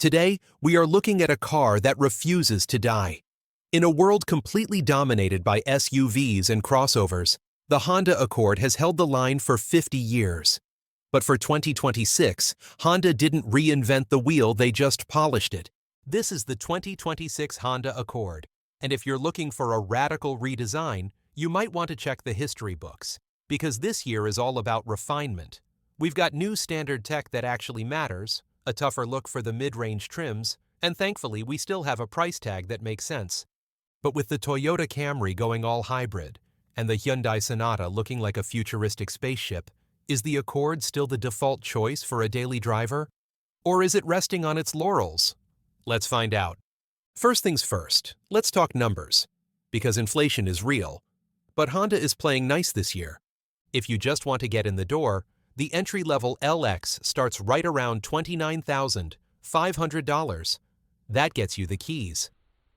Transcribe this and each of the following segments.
Today, we are looking at a car that refuses to die. In a world completely dominated by SUVs and crossovers, the Honda Accord has held the line for 50 years. But for 2026, Honda didn't reinvent the wheel, they just polished it. This is the 2026 Honda Accord, and if you're looking for a radical redesign, you might want to check the history books, because this year is all about refinement. We've got new standard tech that actually matters, a tougher look for the mid-range trims, and thankfully we still have a price tag that makes sense. But with the Toyota Camry going all hybrid, and the Hyundai Sonata looking like a futuristic spaceship, is the Accord still the default choice for a daily driver? Or is it resting on its laurels? Let's find out. First things first, let's talk numbers. Because inflation is real. But Honda is playing nice this year. If you just want to get in the door, the entry-level LX starts right around $29,500. That gets you the keys.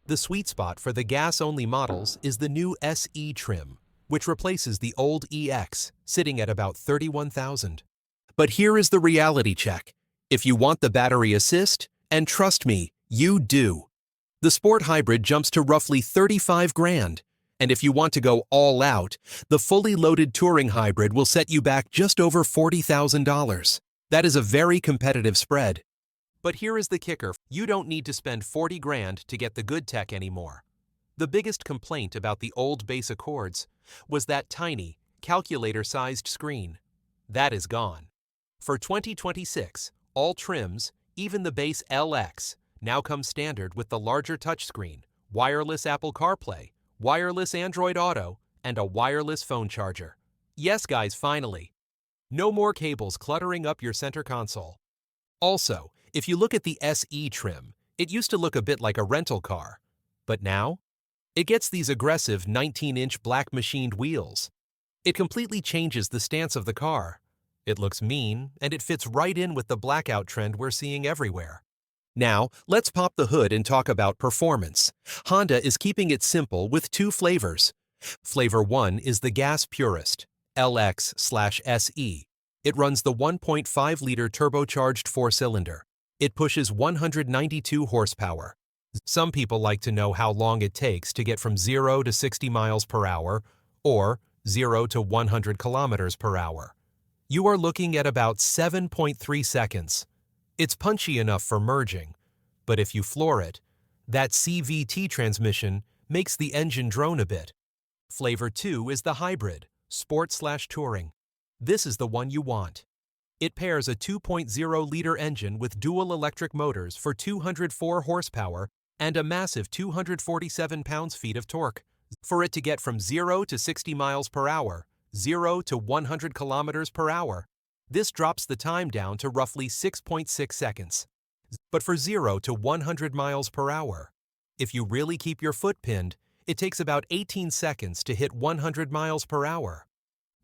The sweet spot for the gas-only models is the new SE trim, which replaces the old EX, sitting at about $31,000. But here is the reality check. If you want the battery assist, and trust me, you do. The Sport Hybrid jumps to roughly $35,000. And if you want to go all out, the fully loaded Touring Hybrid will set you back just over $40,000. That is a very competitive spread. But here is the kicker. You don't need to spend $40,000 to get the good tech anymore. The biggest complaint about the old base Accords was that tiny, calculator-sized screen. That is gone. For 2026, all trims, even the base LX, now come standard with the larger touchscreen, wireless Apple CarPlay, wireless Android Auto, and a wireless phone charger. Yes, guys, finally. No more cables cluttering up your center console. Also, if you look at the SE trim, it used to look a bit like a rental car. But now, it gets these aggressive 19-inch black machined wheels. It completely changes the stance of the car. It looks mean, and it fits right in with the blackout trend we're seeing everywhere. Now, let's pop the hood and talk about performance. Honda is keeping it simple with two flavors. Flavor 1 is the gas purist, LX/SE. It runs the 1.5-liter turbocharged four-cylinder. It pushes 192 horsepower. Some people like to know how long it takes to get from 0 to 60 miles per hour or 0 to 100 kilometers per hour. You are looking at about 7.3 seconds. It's punchy enough for merging, but if you floor it, that CVT transmission makes the engine drone a bit. Flavor 2 is the hybrid, sport/touring. This is the one you want. It pairs a 2.0-liter engine with dual electric motors for 204 horsepower and a massive 247 pounds-feet of torque. For it to get from 0 to 60 miles per hour, 0 to 100 kilometers per hour, this drops the time down to roughly 6.6 seconds. But for 0 to 100 miles per hour, if you really keep your foot pinned, it takes about 18 seconds to hit 100 miles per hour.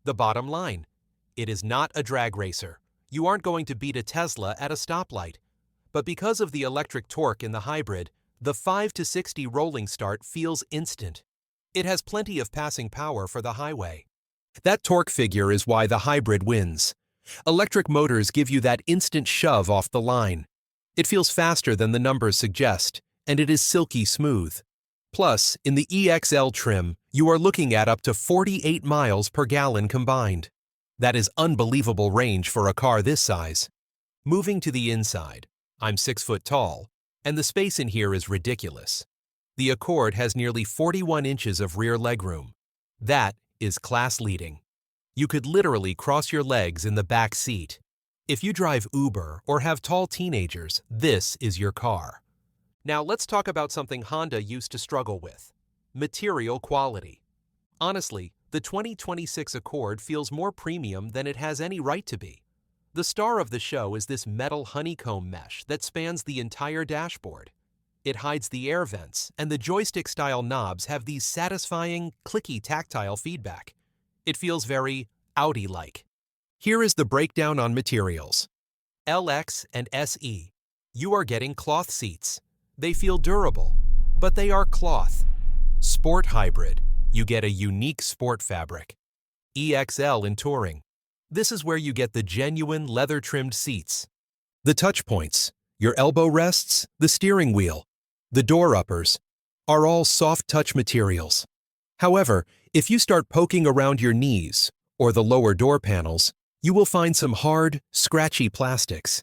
The bottom line, it is not a drag racer. You aren't going to beat a Tesla at a stoplight. But because of the electric torque in the hybrid, the 5 to 60 rolling start feels instant. It has plenty of passing power for the highway. That torque figure is why the hybrid wins. Electric motors give you that instant shove off the line. It feels faster than the numbers suggest, and it is silky smooth. Plus, in the EXL trim, you are looking at up to 48 miles per gallon combined. That is unbelievable range for a car this size. Moving to the inside, I'm 6 foot tall, and the space in here is ridiculous. The Accord has nearly 41 inches of rear legroom. That is class-leading. You could literally cross your legs in the back seat. If you drive Uber or have tall teenagers, this is your car. Now let's talk about something Honda used to struggle with: material quality. Honestly, the 2026 Accord feels more premium than it has any right to be. The star of the show is this metal honeycomb mesh that spans the entire dashboard. It hides the air vents, and the joystick-style knobs have these satisfying, clicky tactile feedback. It feels very Audi-like. Here is the breakdown on materials. LX and SE. You are getting cloth seats. They feel durable, but they are cloth. Sport Hybrid. You get a unique sport fabric. EXL in Touring. This is where you get the genuine leather-trimmed seats. The touch points. Your elbow rests, the steering wheel, the door uppers, are all soft-touch materials. However, if you start poking around your knees or the lower door panels, you will find some hard, scratchy plastics.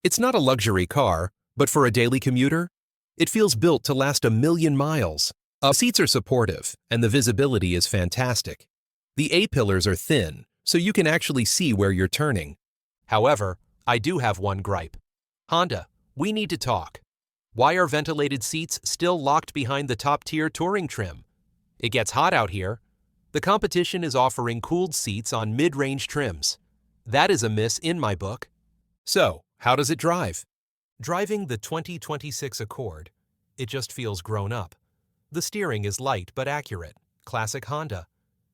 It's not a luxury car, but for a daily commuter, it feels built to last 1,000,000 miles. The seats are supportive, and the visibility is fantastic. The A-pillars are thin, so you can actually see where you're turning. However, I do have one gripe. Honda, we need to talk. Why are ventilated seats still locked behind the top-tier touring trim? It gets hot out here. The competition is offering cooled seats on mid-range trims. That is a miss in my book. So, how does it drive? Driving the 2026 Accord, it just feels grown up. The steering is light but accurate, classic Honda.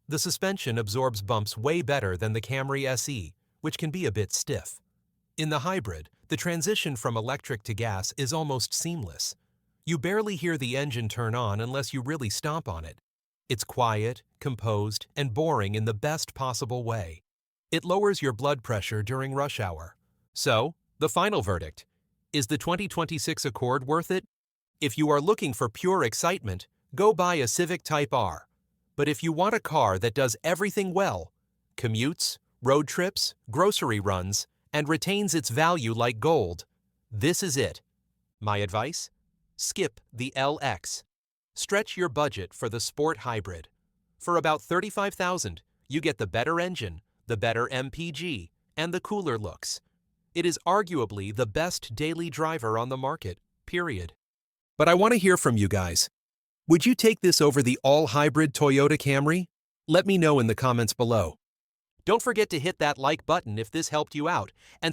The suspension absorbs bumps way better than the Camry SE, which can be a bit stiff. In the hybrid, the transition from electric to gas is almost seamless. You barely hear the engine turn on unless you really stomp on it. It's quiet, composed, and boring in the best possible way. It lowers your blood pressure during rush hour. So, the final verdict. Is the 2026 Accord worth it? If you are looking for pure excitement, go buy a Civic Type R. But if you want a car that does everything well, commutes, road trips, grocery runs, and retains its value like gold, this is it. My advice? Skip the LX. Stretch your budget for the Sport Hybrid. For about $35,000, you get the better engine, the better MPG, and the cooler looks. It is arguably the best daily driver on the market, period. But I want to hear from you guys. Would you take this over the all-hybrid Toyota Camry? Let me know in the comments below. Don't forget to hit that like button if this helped you out, and